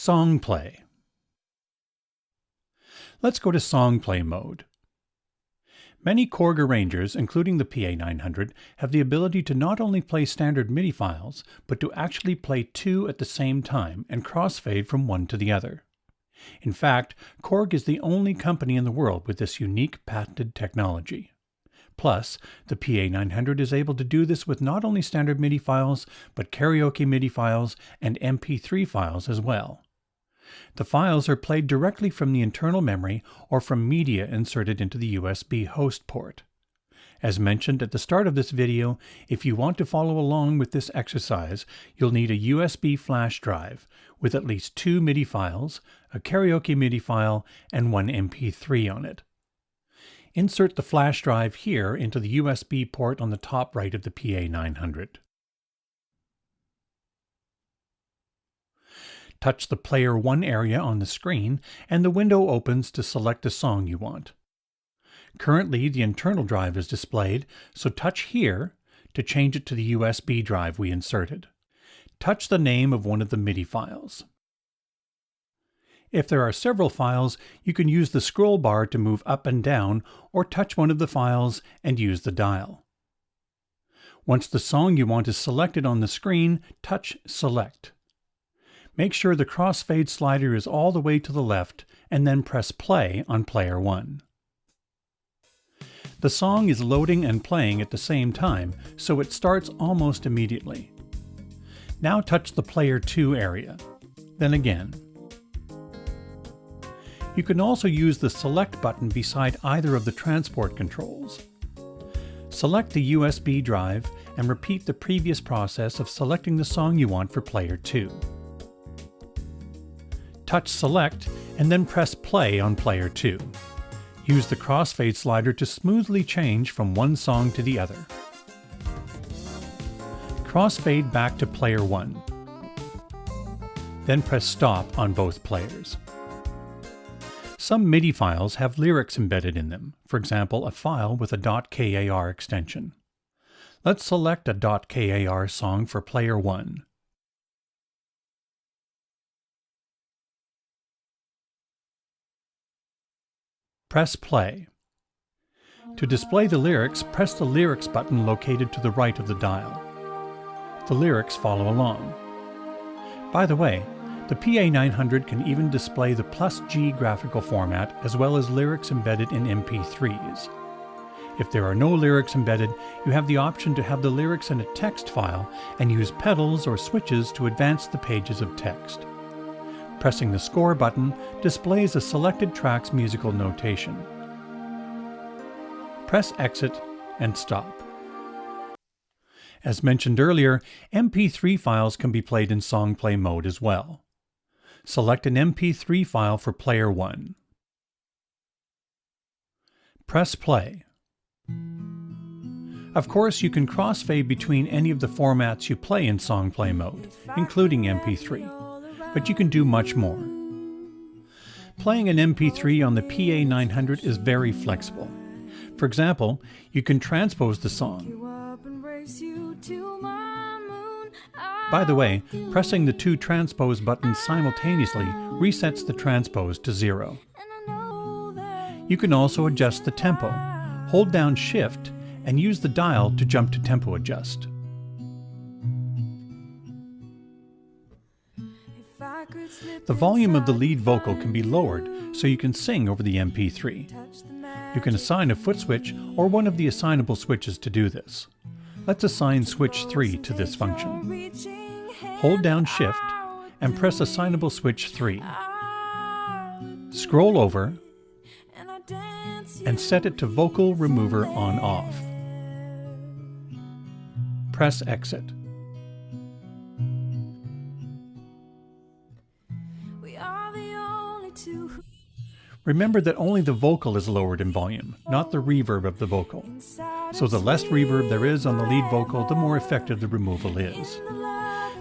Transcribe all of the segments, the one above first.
SongPlay. Let's go to SongPlay mode. Many Korg arrangers, including the PA900, have the ability to not only play standard MIDI files, but to actually play two at the same time and crossfade from one to the other. In fact, Korg is the only company in the world with this unique patented technology. Plus, the PA900 is able to do this with not only standard MIDI files, but karaoke MIDI files and MP3 files as well. The files are played directly from the internal memory or from media inserted into the USB host port. As mentioned at the start of this video, if you want to follow along with this exercise, you'll need a USB flash drive with at least 2 MIDI files, a karaoke MIDI file, and 1 MP3 on it. Insert the flash drive here into the USB port on the top right of the PA900. Touch the Player 1 area on the screen, and the window opens to select the song you want. Currently, the internal drive is displayed, so touch here to change it to the USB drive we inserted. Touch the name of one of the MIDI files. If there are several files, you can use the scroll bar to move up and down, or touch one of the files and use the dial. Once the song you want is selected on the screen, touch Select. Make sure the crossfade slider is all the way to the left, and then press play on Player 1. The song is loading and playing at the same time, so it starts almost immediately. Now touch the Player 2 area, then again. You can also use the Select button beside either of the transport controls. Select the USB drive and repeat the previous process of selecting the song you want for Player 2. Touch Select and then press play on Player 2. Use the crossfade slider to smoothly change from one song to the other. Crossfade back to Player 1. Then press Stop on both players. Some MIDI files have lyrics embedded in them, for example a file with a .kar extension. Let's select a .kar song for Player 1. Press play. To display the lyrics, press the lyrics button located to the right of the dial. The lyrics follow along. By the way, the PA900 can even display the +G graphical format as well as lyrics embedded in MP3s. If there are no lyrics embedded, you have the option to have the lyrics in a text file and use pedals or switches to advance the pages of text. Pressing the Score button displays a selected track's musical notation. Press Exit and stop. As mentioned earlier, MP3 files can be played in SongPlay mode as well. Select an MP3 file for Player 1. Press play. Of course, you can crossfade between any of the formats you play in SongPlay mode, including MP3. But you can do much more. Playing an MP3 on the PA900 is very flexible. For example, you can transpose the song. By the way, pressing the 2 transpose buttons simultaneously resets the transpose to 0. You can also adjust the tempo. Hold down Shift and use the dial to jump to tempo adjust. The volume of the lead vocal can be lowered so you can sing over the MP3. You can assign a foot switch or one of the assignable switches to do this. Let's assign switch 3 to this function. Hold down Shift and press assignable switch 3. Scroll over and set it to vocal remover on/off. Press Exit. Remember that only the vocal is lowered in volume, not the reverb of the vocal. So the less reverb there is on the lead vocal, the more effective the removal is.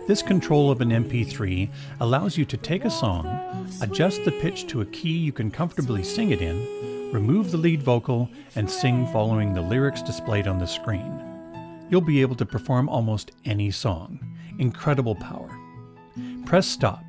This control of an MP3 allows you to take a song, adjust the pitch to a key you can comfortably sing it in, remove the lead vocal, and sing following the lyrics displayed on the screen. You'll be able to perform almost any song. Incredible power. Press Stop.